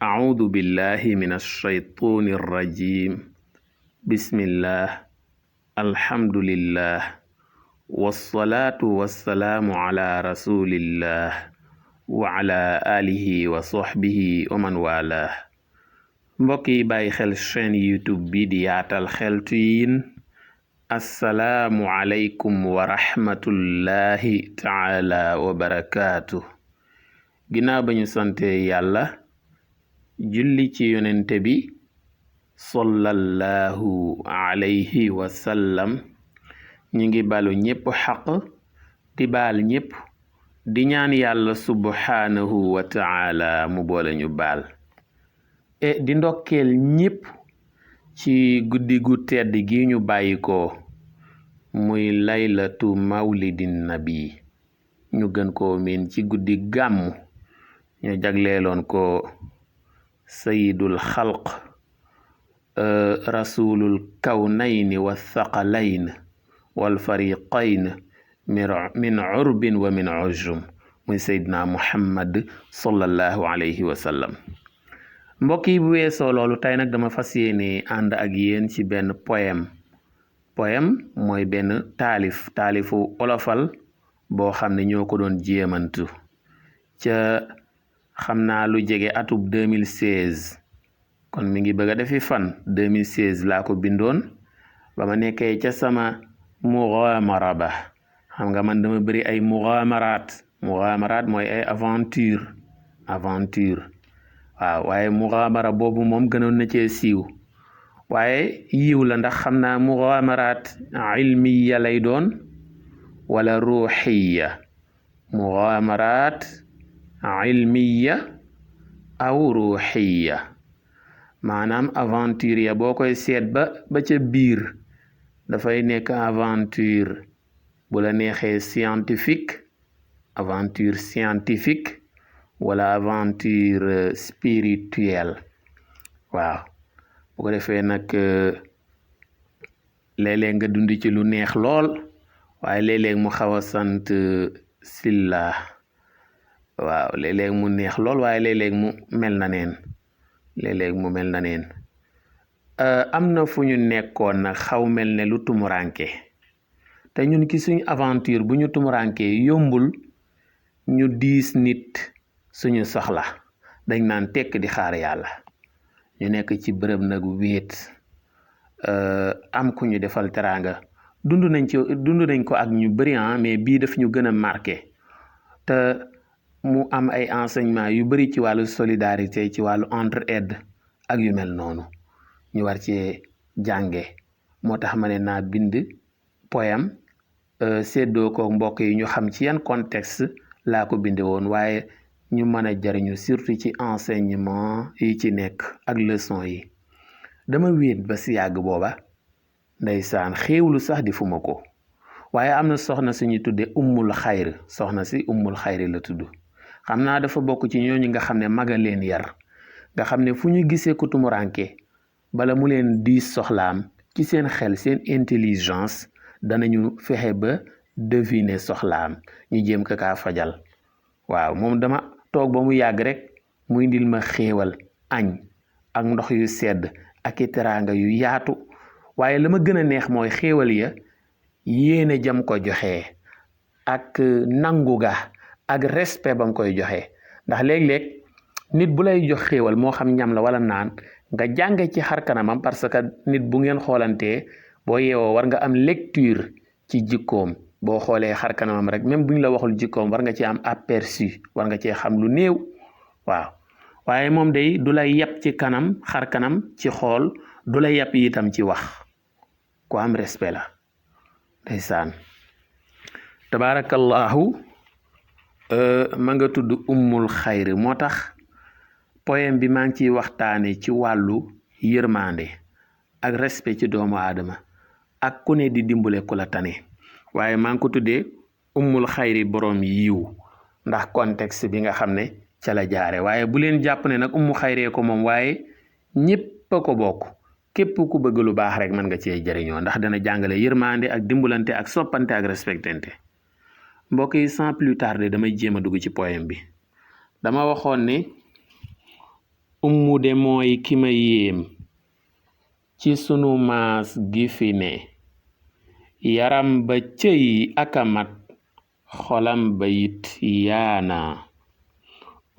أعوذ بالله من الشيطان الرجيم بسم الله الحمد لله والصلاة والسلام على رسول الله وعلى آله وصحبه ومن والاه mbokk yi bàyyi xel chaîne YouTube bi di yaatal xeltu yin assalaamu aleykum wa rahmatullahi taala wa barakaatu ginnaaw ba ñu sante yàlla julli ci yonente bi sallallahu alayhi wa sallam ñi ngi balu ñépp xaq di baal ñépp di ñaan yàlla subhaanahu wa taala mu boole ñu baal di ndokkeel ñépp ci guddi gu tedd gi ñu bàyyi ko muy laylatu mawlidin nabi ñu gën koo miin ci guddi gàmmu ñu jagleeloon ko sayidul xalq rasulul kawnayni wa thaqalayn wal fariqayn min urbin wa min ujum muy sayidna muhammad sallallahu alayhi wa sallam mbokk yi bu weesoo loolu tey nag dama fas yéene ànd ak yéen ci benn poème mooy benn taalifu olofal boo xam ne ñoo ko doon jéemantu ca xam naa lu jege atub 2016 kon mi ngi bëgg a defi fan 2016 laa ko bindoon ba ma nekkee ca sama mugamara ba xam nga man dama bëri ay mugamaraat mooy ay aventure waaw waaye mugamara boobu moom gënoon na cee siiw waaye yiw la ndax xam naa mugamaraat ilmiya lay doon wala ruuxiya mugamaraat ilmiya aw ruuxiya maanaam aventure ya boo koy seet ba ca biir dafay nekk aventure bu la neexee aventure scientifique wala aventure spirituelle waaw bu ko defee nag léeg-léeg nga dund ci lu neex lool waaye léeg-léeg mu xaw a sant silla waaw léeg-léeg mu neex lool waaye léeg-léeg mu mel na neen am na fu ñu nekkoon nag xaw mel ne lu tumuranke te ñun ki suñu aventure bu ñu tumuranke yombul ñu diis nit suñu soxla dañ naan tekk di xaar yàlla ñu nekk ci bërëb nag wéet am ku ñu defal teraanga dund nañ ko ak ñu bëri mais bii daf ñu gën a marqué te mu am ay enseignement yu bëri ci wàllu solidarité ci wàllu entraide ak yu mel noonu ñu war cee jànge moo tax ma ne naa bind poème séddoo ko mbokk yi ñu xam ci yan contexte laa ko binde woon waaye ñu mën a jariñu surtout ci enseignement yi ci nekk ak leçon yi dama wéet ba si yàgg booba ndeysaan xéewlu sax di fuma ko waaye am na soxna suñu tudde ummul xayr soxna si ummul xayr la tudd xam naa dafa bokk ci ñooñu nga xam ne maga leen yar nga xam ne fu ñu gisee ku tumuranke bala mu leen di soxlaam ci seen xel seen intelligence danañu fexe ba deviner soxlaam ñu jéem ko kaa fajal waaw moom dama toog ba mu yàgg rek mu indil ma xéewal añ ak ndox yu sedd ak i teraanga yu yaatu waaye la ma gën a neex mooy xéewal ya yéene jam ko joxe ak nangu ga ak respect ba mu koy joxe ndax léeg-léeg nit bu lay jox xéewal moo xam ñam la wala naan nga jànge ci xar kanamam parce que nit bu ngeen xoolantee boo yeewoo war nga am lecture ci jikkoom boo xoolee xar kanamam rek même bu ñu la waxul jikkoom war nga ci am aperçu war nga cee xam lu néew waaw waaye moom day du lay yab ci kanam xar kanam ci xool du lay yab itam ci wax ku am respect la ndeysaan tabarakallahu ma nga tudd ummul xayri moo tax poème bi maa ngi ciy waxtaane ci wàllu yërmande ak respect ci doomu aadama ak ku ne di dimbale ku la tane waaye maa ngi ko tuddee ummul xayri borom yiw ndax contexte bi nga xam ne ca la jaare waaye bu leen jàpp ne nag ummu xayree ko moom waaye ñépp a ko bokk képp ku bëgg lu baax rek mën nga cee jëriñoo ndax dana jàngale yërmande ak dimbalante ak soppante ak respectante mbokk yi sans plus tarder damay jéem a dugg ci poème bi dama waxoon ne ummu de mooy ki ma yéem ci sunu maas gi fi ne yaram ba cëy akamat xolam ba yit yaana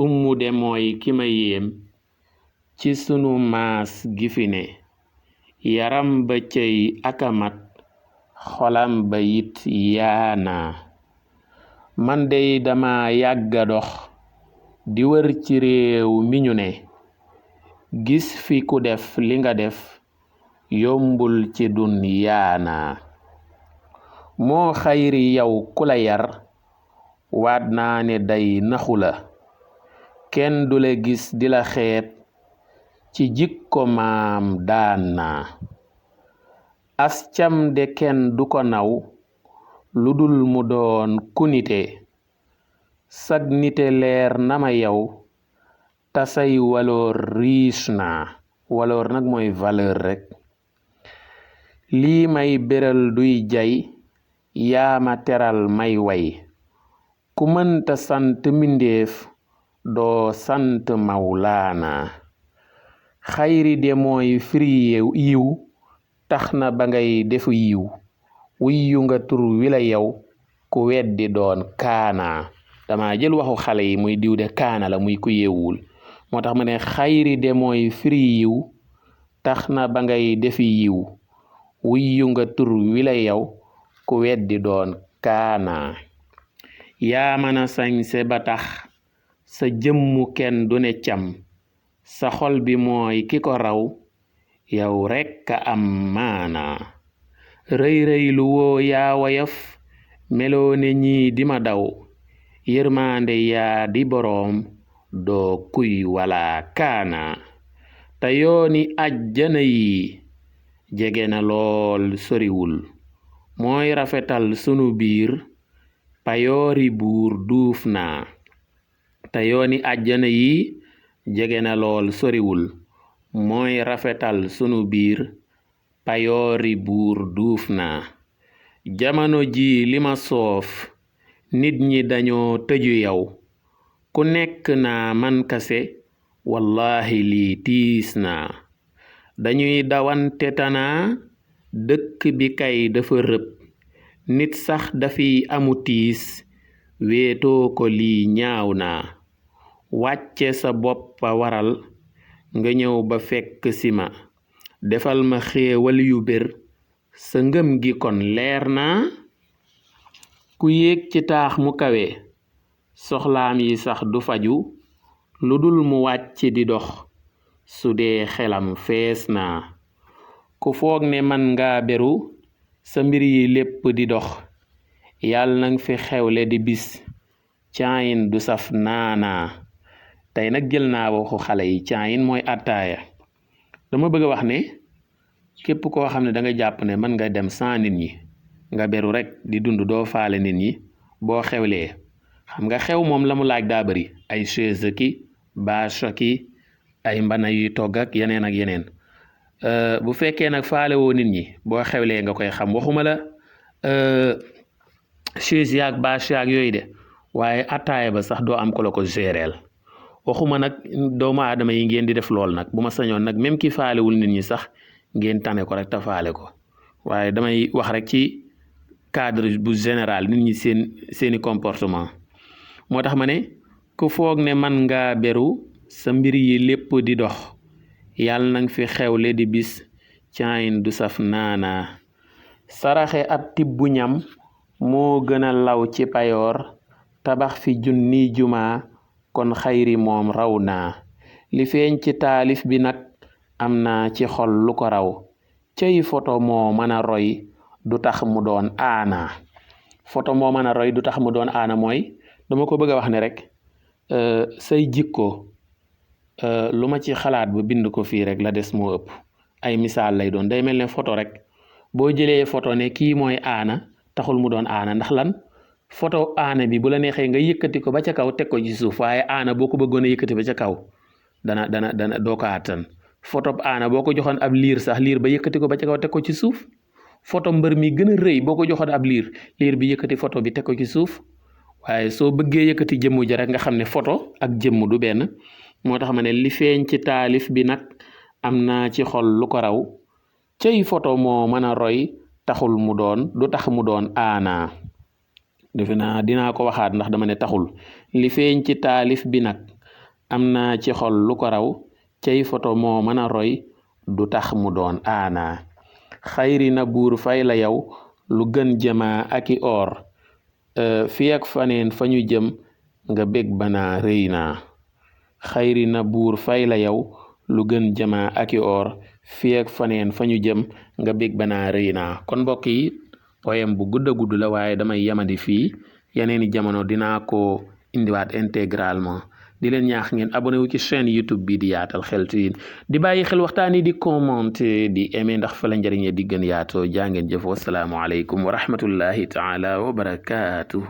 ummu de mooy ki ma yéem ci sunu maas gi fi ne yaram ba cëy akamat xolam ba yit yaana man dey dama yàgga dox di wër ci réew mi ñu ne gis fi ku def li nga def yombul ci dunyaana moo xayri yow ku la yar waat naa ne day naxu la kenn du la gis di la xeet ci jikko maam daan naa as cam de kenn du ko naw lu dul mu doon ku nite sag nite leer na ma yow tasay waloor riis naa waloor nag mooy valeur rek lii may beral duy jay yaama teral may way ku mënta sant mbindéef doo sant mawlaana xayri de mooy firi yiw tax na ba ngay defu yiw wuyyu nga tur wi la yow ku weddi doon kaana dama jël waxu xale yi muy diw de kaana la muy ku yeewul moo tax ma ne xayri de mooy firi yiw tax na ba ngay defi yiw wuyyu nga tur wi la yow ku weddi doon kaana yaa mën a sañse ba tax sa jëmmu kenn du ne cam sa xol bi mooy ki ko raw yow rekk a am maana rëy rëy lu woo yaa woyof meloo ne ñii di ma daw yërmaande yaa di boroom doo kuy wala kaana te yooni ajjana yi jege na lool soriwul mooy rafetal sunu biir payoori buur duuf naa te yooni ajjana yi jege na lool soriwul mooy rafetal sunu biir payoori buur duuf naa jamono ji li ma soof nit ñi dañoo tëju yow ku nekk naa man kase wallahi lii tiis naa dañuy dawante tanaa dëkk bi kay dafa rëb nit sax dafiy amu tiis wéetoo ko lii ñaaw naa wàcce sa boppa waral nga ñëw ba fekk si ma defal ma xéewal yu bér sa ngëm gi kon leer naa ku yéeg ci taax mu kawe soxlaam yi sax du faju lu dul mu wàcc di dox su dee xelam fees naa ku foog ne man nga beru sa mbir yi lépp di dox yàlla nang fi xewle di bis caayin du saf naanaa tey nag jël naa waxu xale yi caayin mooy attaaya dama bëgg a wax ne képp koo xam ne da nga jàpp ne mën nga dem sans nit ñi nga beru rek di dund doo faale nit ñi boo xewlee xam nga xew moom la mu laaj daa bari ay chaise ki bâche ki ay mbana yuy togg ak yeneen bu fekkee nag faale woo nit ñi boo xewlee nga koy xam waxuma la chaise yaag bâche yaag yooyu de waaye attaaya ba sax doo am ko la ko géreel waxuma nag doomu aadama yi ngeen di def lool nag bu ma sañoon nag même ki faalewul nit ñi sax ngeen tane ko rek te faale ko waaye damay wax rek ci cadre bu général nit ñi seeni comportement moo tax ma ne ku foog ne man nga beru sa mbir yi lépp di dox yàlla nang fi xewle di bis caayin du saf naanaa saraxe ab tibbu ñam moo gën a law ci payoor tabax fi junni jumaa kon xayri moom raw naa li feeñ ci taalif bi nag am naa ci xol lu ko raw cey photo moo mën a roy du tax mu doon aana photo moo mën a roy du tax mu doon aana mooy dama ko bëgg a wax ne rek say jikko lu ma ci xalaat ba bind ko fii rek la des moo ëpp ay misaal lay doon day mel ne photo rek boo jëlee photo ne kii mooy aana taxul mu doon aana ndax lan photo aana bi bu la neexee nga yëkkati ko ba ca kaw teg ko ci suuf waaye aana boo ko bëggoon a yëkkati ba ca kaw dana doo ko àttan photo aana boo ko joxoon ab liir sax liir ba yëkkati ko ba ca kaw teg ko ci suuf photo mbër mi gën a rëy boo ko joxoon ab liir bi yëkkati photo bi teg ko ci suuf waaye soo bëggee yëkkati jëmm ja rek nga xam ne photo ak jëmm du benn moo tax ma ne li feeñ ci taalif bi nag am naa ci xol lu ko raw cey photo moo mën a roy taxul mu doon du tax mu doon aanaa defe naa dinaa ko waxaat ndax dama ne taxul li feeñ ci taalif bi nag am naa ci xol lu ko raw cey photo moo mën a roy du tax mu doon aanaa xayri na buur fay la yow lu gën jamaa aki or fi ak faneen fa ñu jëm nga bég banaa rëy naa xayri na buur fay la yow lu gën jamaa aki or fi ak faneen fa ñu jëm nga bég banaa rëy naa kon mbokk yi poème bu gudd a gudd la waaye damay yamadi fii yeneeni jamono dinaa ko indiwaat intégralement di leen ñaax ngeen abonné wu ci chaîne YouTube bi di Yaatal Xeltu Yin di bàyyi xel waxtaan yi di commenter di aimer ndax fa la njëriñee di gën yaatoo jaa ngeen jëf wasalaamu aleykum wa rahmatullahi taala wa barakaatuh